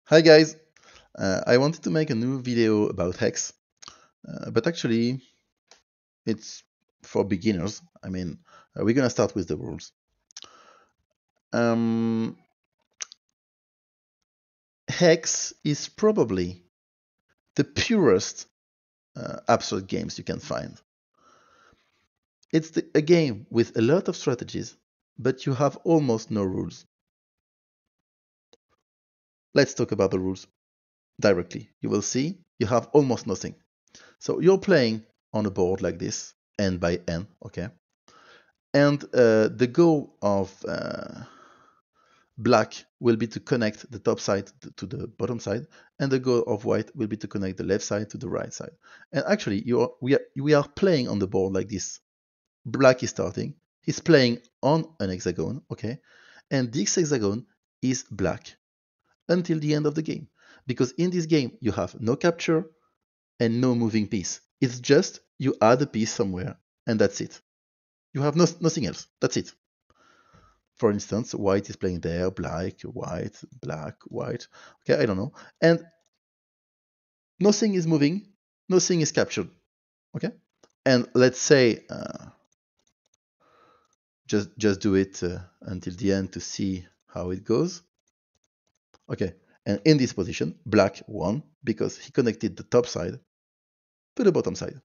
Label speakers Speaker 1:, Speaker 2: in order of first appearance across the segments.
Speaker 1: Hi guys, I wanted to make a new video about hex, but actually it's for beginners. We're gonna start with the rules. Um, Hex is probably the purest abstract games you can find. It's a game with a lot of strategies, but you have almost no rules. Let's talk about the rules directly. You will see you have almost nothing. So you're playing on a board like this, n by n, okay? And the goal of black will be to connect the top side to the bottom side, and the goal of white will be to connect the left side to the right side. And actually, we are playing on the board like this. Black is starting. He's playing on an hexagon, okay? And this hexagon is black until the end of the game. Because in this game, you have no capture and no moving piece. It's just you add a piece somewhere, and that's it. You have nothing else. That's it. For instance, white is playing there, black, white, black, white. Okay, I don't know. And nothing is moving, nothing is captured. Okay, and let's say just do it until the end to see how it goes. Okay, and in this position, black won because he connected the top side to the bottom side.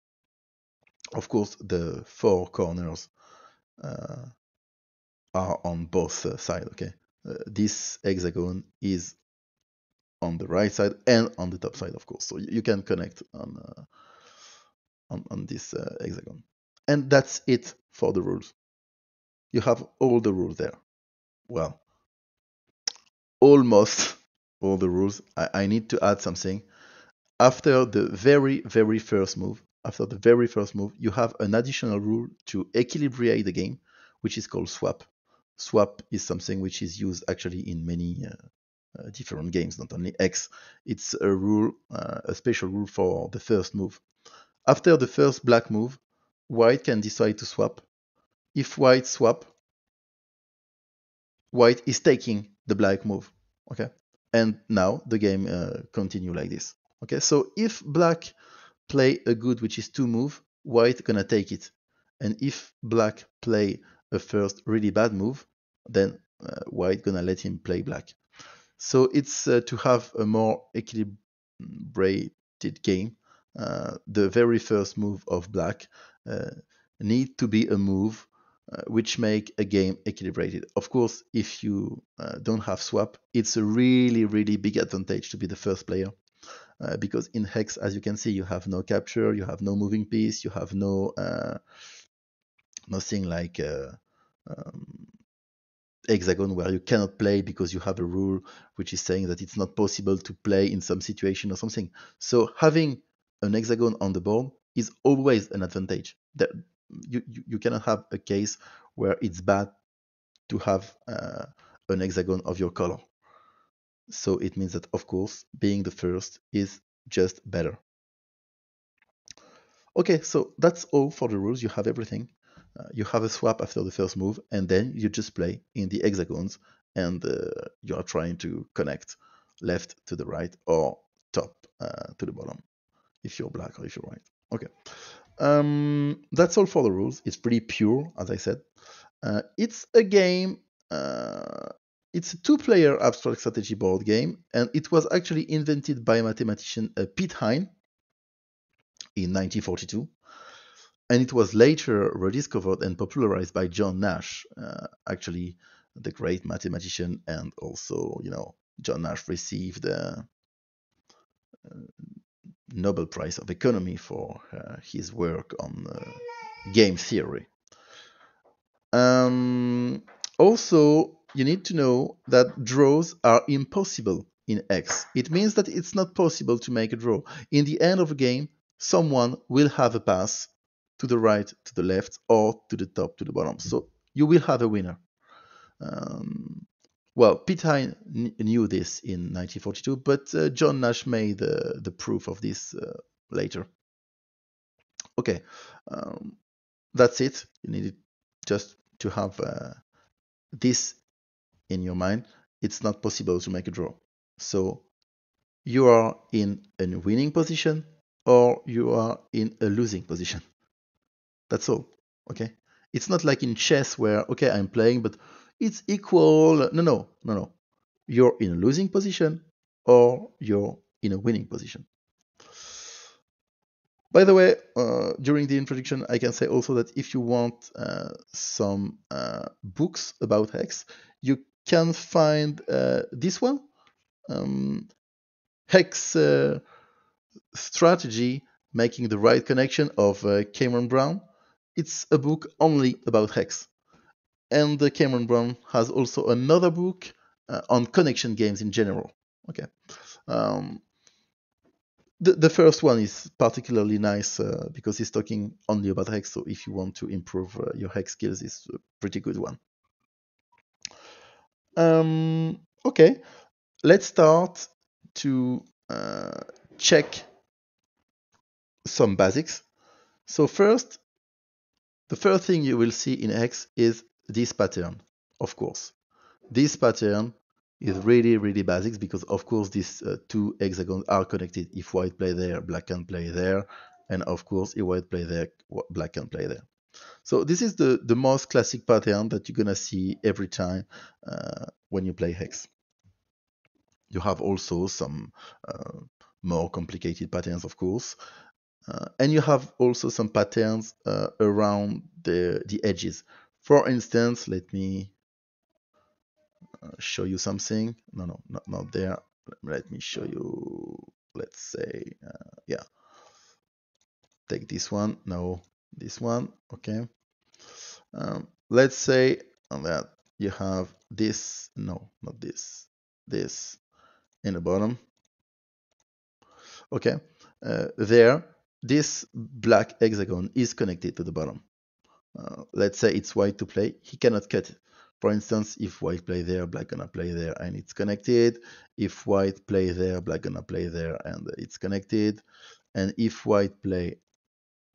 Speaker 1: Of course, the four corners uh, are on both sides. Okay, this hexagon is on the right side and on the top side, of course. So you can connect on this hexagon. And that's it for the rules. You have all the rules there. Well, almost all the rules. I need to add something. After the very first move, you have an additional rule to equilibrate the game, which is called swap. Swap is something which is used actually in many different games, not only X. It's a rule, a special rule for the first move. After the first black move, white can decide to swap. If white swap, white is taking the black move. Okay, and now the game continue like this. Okay, so if black play a good which is two move, white gonna take it, and if black play a first really bad move, then white gonna let him play black. So it's to have a more equilibrated game. The very first move of black need to be a move which make a game equilibrated. Of course, if you don't have swap, it's a really big advantage to be the first player. Because in hex, as you can see, you have no capture, you have no moving piece, you have no nothing like um, hexagon where you cannot play because you have a rule which is saying that it's not possible to play in some situation or something. So having an hexagon on the board is always an advantage. That you cannot have a case where it's bad to have an hexagon of your color. So it means that, of course, being the first is just better. Okay, so that's all for the rules. You have everything. You have a swap after the first move, and then you just play in the hexagons, and you are trying to connect left to the right or top to the bottom if you're black or if you're white. Okay, that's all for the rules. It's pretty pure, as I said. It's a game. It's a two-player abstract strategy board game, and it was actually invented by mathematician Pete Hine in 1942. And it was later rediscovered and popularized by John Nash, actually the great mathematician, and also, John Nash received the Nobel Prize of Economy for his work on game theory. Also, you need to know that draws are impossible in X. It means that it's not possible to make a draw. In the end of a game, someone will have a pass to the right, to the left, or to the top, to the bottom. So you will have a winner. Well, Pete Hine knew this in 1942, but John Nash made the proof of this later. Okay, that's it. You need just to have this in your mind. It's not possible to make a draw. So you are in a winning position or you are in a losing position. That's all. Okay. It's not like in chess where, okay, I'm playing, but it's equal. No. You're in a losing position or you're in a winning position. By the way, during the introduction, I can say also that if you want some books about hex, you can find this one, Hex Strategy, Making the Right Connection of Cameron Brown. It's a book only about hex. And Cameron Brown has also another book on connection games in general. Okay. The first one is particularly nice because he's talking only about hex. So if you want to improve your hex skills, it's a pretty good one. Okay, let's start to check some basics. So first, the first thing you will see in hex is this pattern, of course. This pattern is really, really basics because, of course, these two hexagons are connected. If white play there, black can play there. And, of course, if white play there, black can play there. So this is the most classic pattern that you're going to see every time when you play hex. You have also some more complicated patterns, of course. And you have also some patterns around the edges. For instance, let me show you something. No, not there. Let me show you, let's say, yeah. Take this one. No, this one. Okay. Let's say that you have this. No, not this. This in the bottom. Okay. There, this black hexagon is connected to the bottom. Let's say it's white to play. He cannot cut it. For instance, if white play there, black gonna play there and it's connected. If white play there, black gonna play there and it's connected. And if white play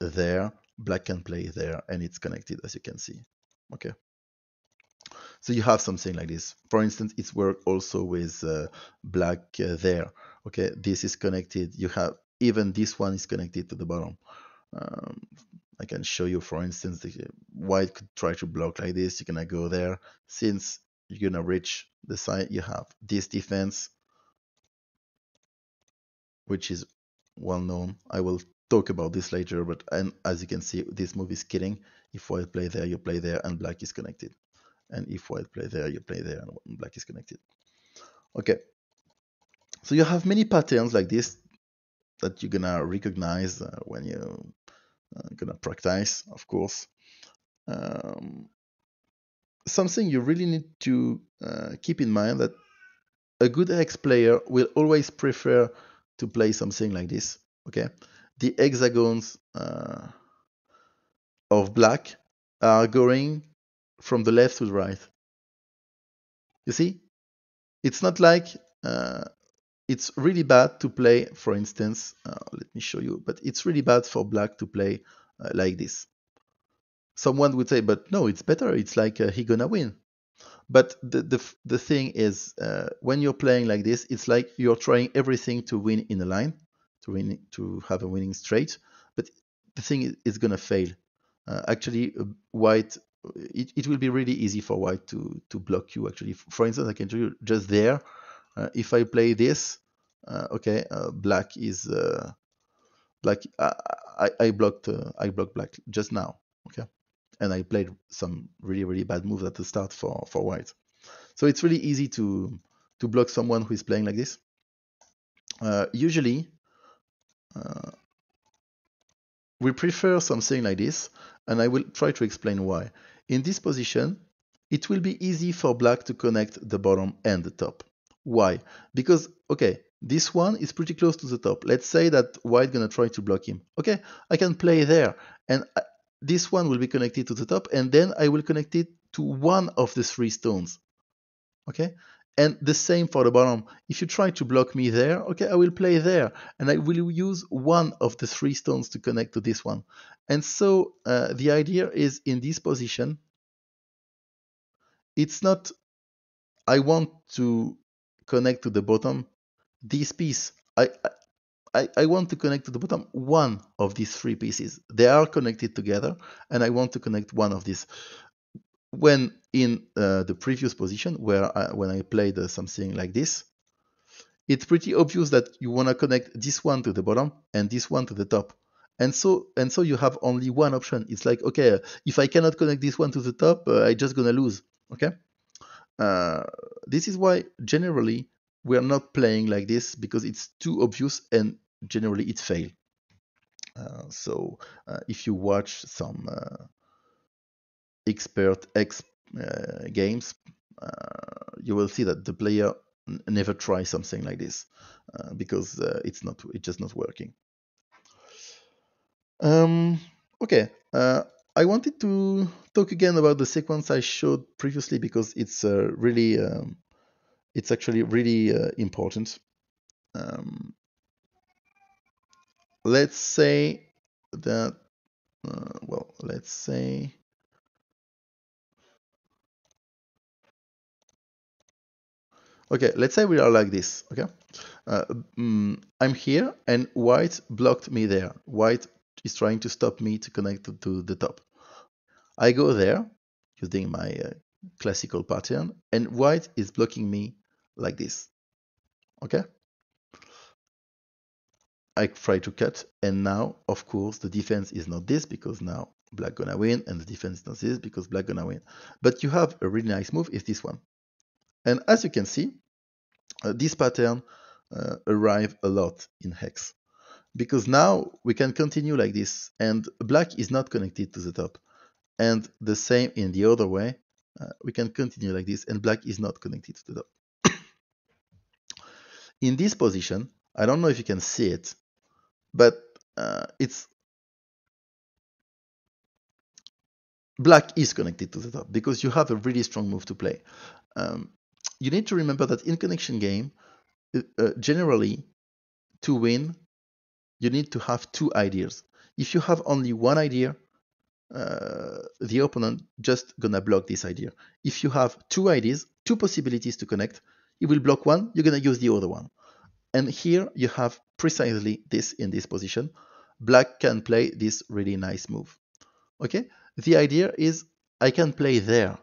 Speaker 1: there, black can play there and it's connected, as you can see. Okay. So you have something like this. For instance, it's work also with black there. Okay, this is connected. You have even this one is connected to the bottom. Um, I can show you, for instance, the white could try to block like this. You're gonna go there. Since you're gonna reach the side, you have this defense, which is well known. I will talk about this later, but and as you can see, this move is killing. If white play there, you play there, and black is connected. And if white play there, you play there, and black is connected. Okay. So you have many patterns like this that you're gonna recognize when you're gonna practice, of course. Something you really need to keep in mind that a good hex player will always prefer to play something like this. Okay, the hexagons of black are going from the left to the right. You see, it's not like it's really bad to play. For instance, let me show you. But it's really bad for black to play like this. Someone would say, but no, it's better. It's like he gonna win. But the thing is, when you're playing like this, it's like you're trying everything to win in a line, to have a winning straight. But the thing is gonna fail. Actually, white, it will be really easy for white to block you. Actually, for instance, I can show you just there. If I play this, okay, black is black. I blocked black just now. Okay, and I played some really bad moves at the start for white. So it's really easy to block someone who is playing like this. Usually, we prefer something like this, and I will try to explain why. In this position, it will be easy for black to connect the bottom and the top. Why? Because, okay, this one is pretty close to the top. Let's say that white gonna try to block him. Okay, I can play there, and this one will be connected to the top, and then I will connect it to one of the three stones. Okay, and the same for the bottom. If you try to block me there, okay, I will play there, and I will use one of the three stones to connect to this one. And so the idea is, in this position, it's not I want to connect to the bottom this piece, I want to connect to the bottom one of these three pieces. They are connected together, and I want to connect one of these. When in the previous position, when I played something like this, it's pretty obvious that you want to connect this one to the bottom and this one to the top. And so you have only one option. It's like, okay, if I cannot connect this one to the top, I just gonna lose. Okay. This is why generally we are not playing like this, because it's too obvious and generally it fails. So if you watch some expert X games, you will see that the player never tries something like this because it's just not working. Okay, I wanted to talk again about the sequence I showed previously because it's it's actually really important. Let's say that well, let's say okay, let's say we are like this. Okay, I'm here and white blocked me there. White is trying to stop me to connect to the top. I go there using my classical pattern, and white is blocking me like this. Okay, I try to cut, and now of course the defense is not this because now black gonna win, and the defense is not this because black gonna win. But you have a really nice move, is this one. And as you can see, this pattern arrive a lot in hex, because now we can continue like this, and black is not connected to the top. And the same in the other way, we can continue like this, and black is not connected to the top. In this position, I don't know if you can see it, but it's black is connected to the top because you have a really strong move to play. You need to remember that in connection game, generally, to win, you need to have two ideas. If you have only one idea, the opponent just gonna block this idea. If you have two ideas, two possibilities to connect, you will block one, you're gonna use the other one. And here you have precisely this in this position. Black can play this really nice move. Okay, the idea is I can play there.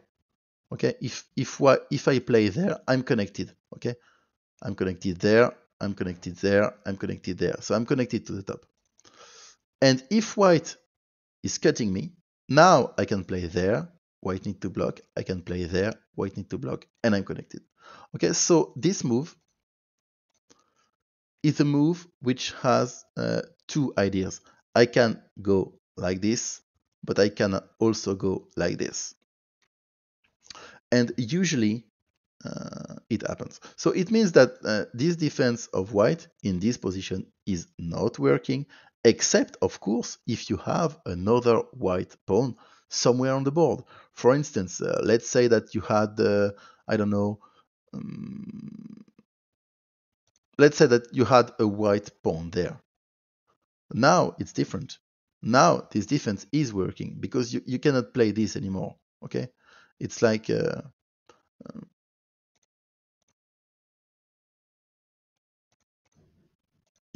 Speaker 1: Okay, if I play there, I'm connected. Okay, I'm connected there, I'm connected there, I'm connected there. So I'm connected to the top. And if white is cutting me, now I can play there, white need to block, I can play there, white need to block, and I'm connected. Okay, so this move is a move which has two ideas. I can go like this, but I can also go like this. And usually it happens. So it means that this defense of white in this position is not working, except of course if you have another white pawn somewhere on the board. For instance, let's say that you had, I don't know, let's say that you had a white pawn there. Now it's different. Now this defense is working because you cannot play this anymore. Okay, it's like you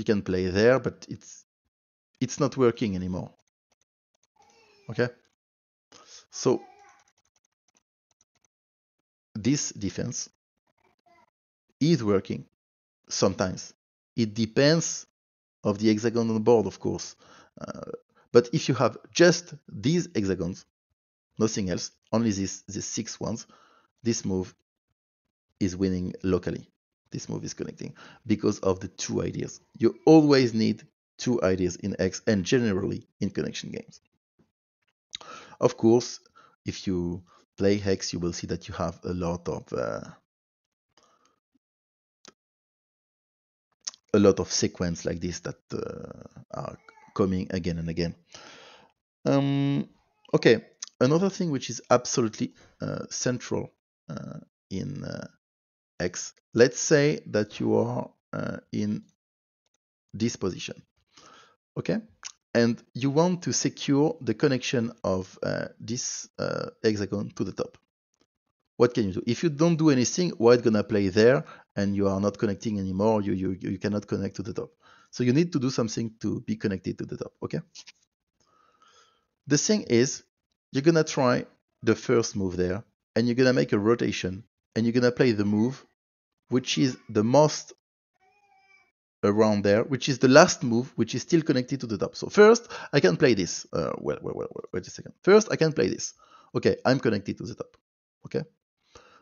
Speaker 1: can play there, but it's not working anymore. Okay, so this defense is working sometimes. It depends of the hexagon on the board, of course. But if you have just these hexagons, nothing else, only these 6 ones, this move is winning locally. This move is connecting because of the two ideas. You always need two ideas in X and generally in connection games. Of course, if you play Hex, you will see that you have a lot of sequence like this that are coming again and again. Okay, another thing which is absolutely central in X. Let's say that you are in this position, okay? And you want to secure the connection of this hexagon to the top. What can you do? If you don't do anything, white gonna play there, and you are not connecting anymore, you cannot connect to the top. So you need to do something to be connected to the top, okay? The thing is, you're gonna try the first move there, and you're gonna make a rotation, and you're gonna play the move which is the most around there, which is the last move, which is still connected to the top. So first, I can play this. Wait a second. First, I can play this. Okay, I'm connected to the top. Okay.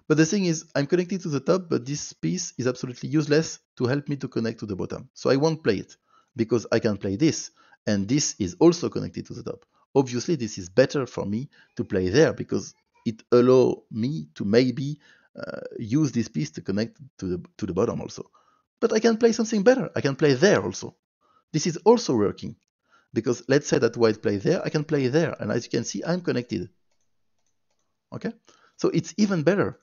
Speaker 1: But the thing is, I'm connected to the top, but this piece is absolutely useless to help me to connect to the bottom. So I won't play it because I can play this, and this is also connected to the top. Obviously, this is better for me to play there because it allows me to maybe use this piece to connect to the bottom also. But I can play something better. I can play there also. This is also working because let's say that white play there, I can play there, and as you can see, I'm connected. Okay, so it's even better.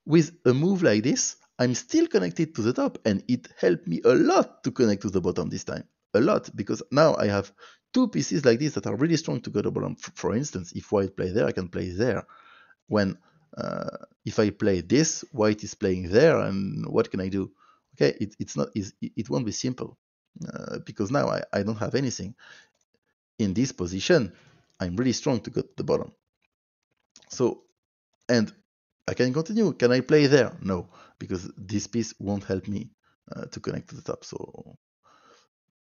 Speaker 1: With a move like this, I'm still connected to the top, and it helped me a lot to connect to the bottom this time. A lot, because now I have two pieces like this that are really strong to go to the bottom. For instance, if white play there, I can play there. When if I play this, white is playing there, and what can I do? Okay, it won't be simple because now I don't have anything. In this position, I'm really strong to go to the bottom. So, and I can continue. Can I play there? No, because this piece won't help me to connect to the top. So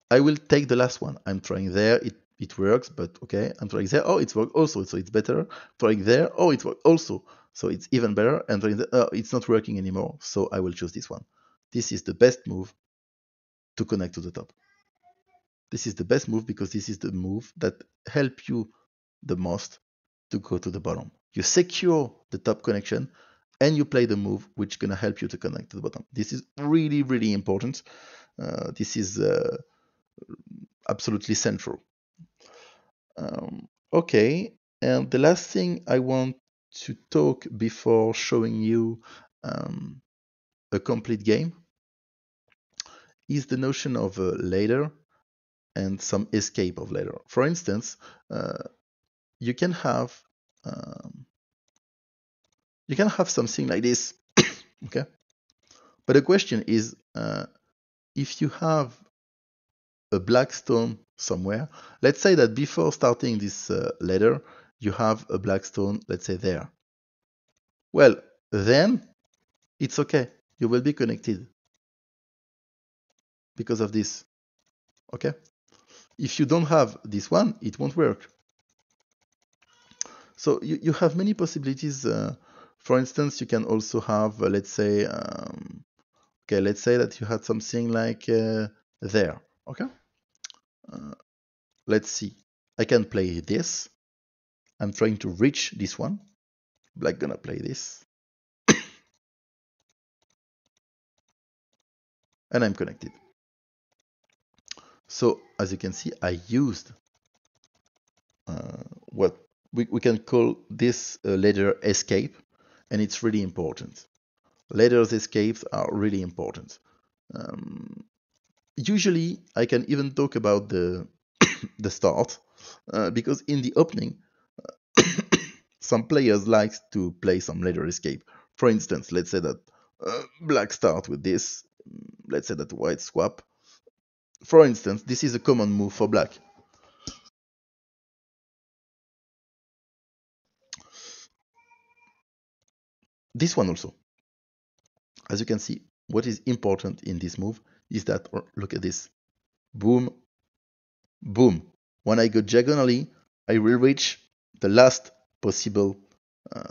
Speaker 1: I will take the last one. I'm trying there. It works, but okay. I'm trying there. Oh, it works also. So it's better. Trying there. Oh, it works also. So it's even better. And trying there. Oh, it's not working anymore. So I will choose this one. This is the best move to connect to the top. This is the best move because this is the move that helps you the most to go to the bottom. You secure the top connection and you play the move which is going to help you to connect to the bottom. This is really, really important. This is absolutely central. Okay, and the last thing I want to talk before showing you a complete game is the notion of a ladder and some escape of ladder. For instance, you can have something like this, okay? But the question is, if you have a black stone somewhere, let's say that before starting this ladder, you have a black stone, let's say there. Well, then it's okay. You will be connected because of this, okay? If you don't have this one, it won't work. So you have many possibilities. For instance, you can also have, let's say, okay, let's say that you had something like there, okay? Let's see. I can play this. I'm trying to reach this one. Black gonna play this. And I'm connected. So as you can see, I used what we can call this ladder escape, and it's really important. Ladders escapes are really important. Usually, I can even talk about the the start because in the opening, some players like to play some ladder escape. For instance, let's say that black start with this. Let's say that white swap. For instance, this is a common move for black. This one also. As you can see, what is important in this move is that, look at this, boom, boom. When I go diagonally, I will reach the last possible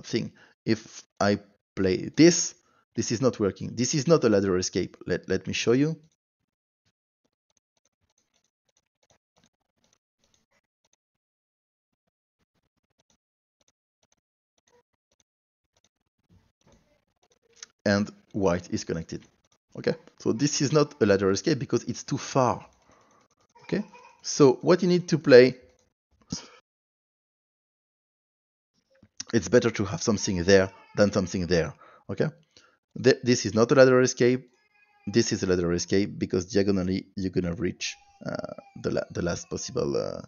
Speaker 1: thing. If I play this, this is not working. This is not a ladder escape. Let me show you. And white is connected. Okay, so this is not a ladder escape because it's too far. Okay, so what you need to play, it's better to have something there than something there. Okay, this is not a ladder escape. This is a ladder escape because diagonally you're gonna reach the last possible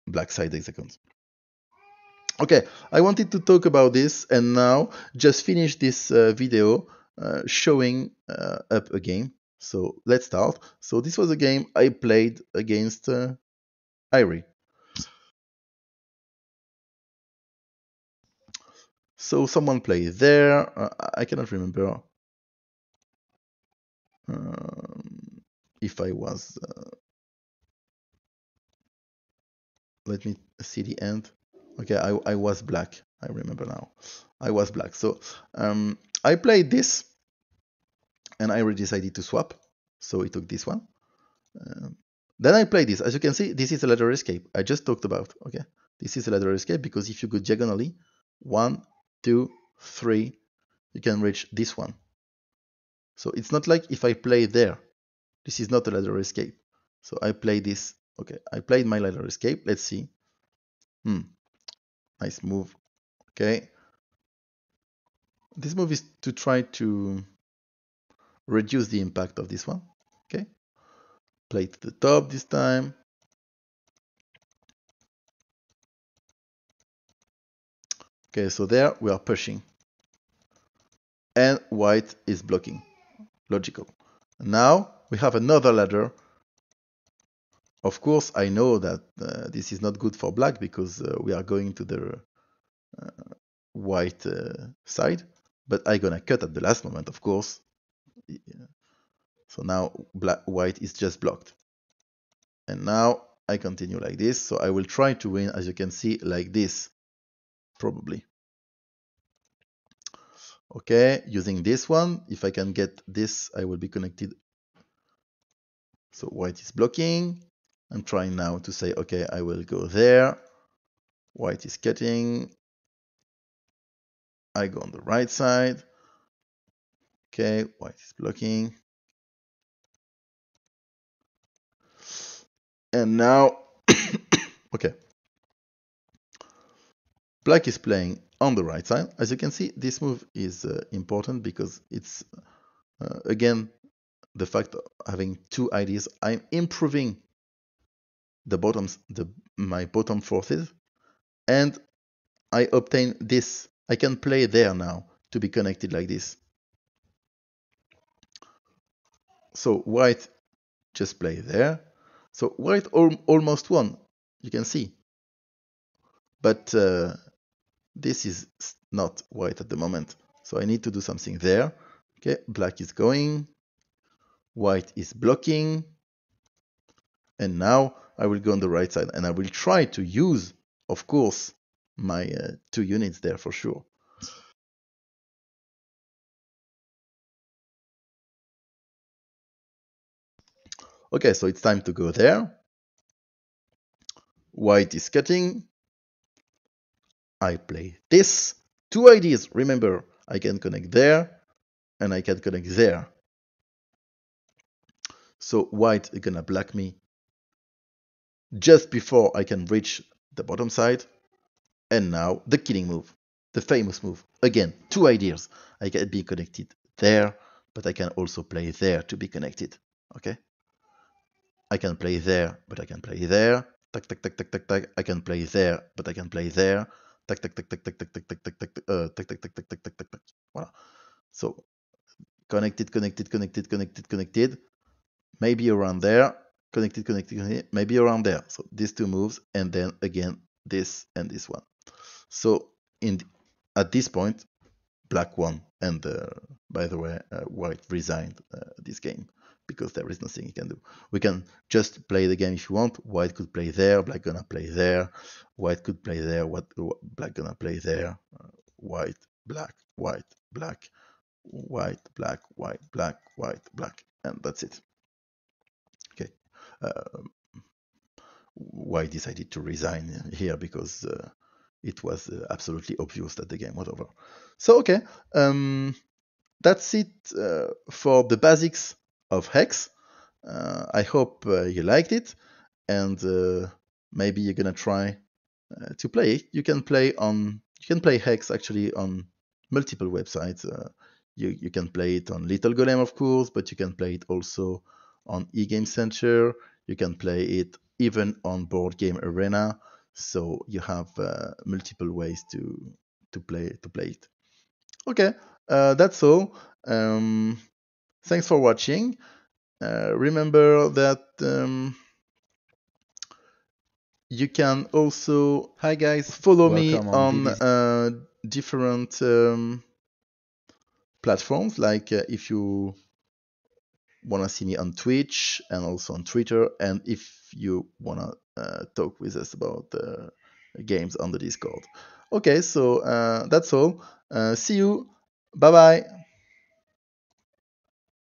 Speaker 1: black side hexagons. Okay, I wanted to talk about this and now just finish this video showing up a game. So let's start. So this was a game I played against Irie. So someone played there. I cannot remember if I was. Let me see the end. Okay, I was black. I remember now. I was black. So I played this and I decided to swap. So he took this one. Um, then I play this. As you can see, this is a ladder escape I just talked about. Okay, this is a ladder escape because if you go diagonally, 1, 2, 3, you can reach this one. So it's not like if I play there. This is not a ladder escape. So I play this. Okay, I played my ladder escape. Let's see. Nice move. Okay. This move is to try to reduce the impact of this one. Okay. Play to the top this time. Okay, so there we are pushing. And white is blocking. Logical. Now we have another ladder. Of course, I know that this is not good for black because we are going to the white side, but I'm gonna cut at the last moment, of course. So now white is just blocked. And now I continue like this. So I will try to win, as you can see, like this, probably. Okay, using this one, if I can get this, I will be connected. So white is blocking. I'm trying now to say, okay, I will go there. White is cutting. I go on the right side. Okay, white is blocking. And now, okay. Black is playing on the right side. As you can see, this move is important because it's, again, the fact of having two ideas. I'm improving the bottoms, my bottom forces, and I obtain this. I can play there now to be connected like this. So white just play there. So white almost won, you can see. But this is not white at the moment. So I need to do something there. Okay, black is going. White is blocking. And now I will go on the right side and I will try to use, of course, my 2 units there for sure. Okay, so it's time to go there. White is cutting. I play this. 2 ideas. Remember, I can connect there and I can connect there. So white is gonna block me just before I can reach the bottom side. And now the killing move, the famous move. Again, 2 ideas. I can be connected there, but I can also play there to be connected. Okay? I can play there, but I can play there. Tac, tac, tac, tac, tac, tac. I can play there, but I can play there. Tac, tac, tac, tac, tac, tac, tac, tac, tac, tac, tac, tac, tac, tac, tac, tac, tac, tac. Voilà. So connected, connected, connected, connected, connected. Maybe around there. Connected, connected, connected. Maybe around there. So these 2 moves, and then again this and this one. So at this point, black won, and by the way, white resigned this game because there is nothing he can do. We can just play the game if you want. White could play there, black gonna play there. White could play there. Black gonna play there. White, black, white, black, white, black, white, black, white, black, and that's it. Okay. White decided to resign here because it was absolutely obvious that the game was over. So okay, that's it for the basics of Hex. I hope you liked it, and maybe you're gonna try to play it. You can play Hex actually on multiple websites. You can play it on Little Golem, of course, but you can play it also on eGame Center. You can play it even on Board Game Arena. so you have multiple ways to play it. Okay, that's all. Thanks for watching. Remember that you can also
Speaker 2: Hi guys,
Speaker 1: follow me
Speaker 2: welcome on
Speaker 1: on
Speaker 2: BB's.
Speaker 1: different platforms, like if you want to see me on Twitch and also on Twitter, and if you want to talk with us about games on the Discord. Okay, so that's all. See you. Bye bye.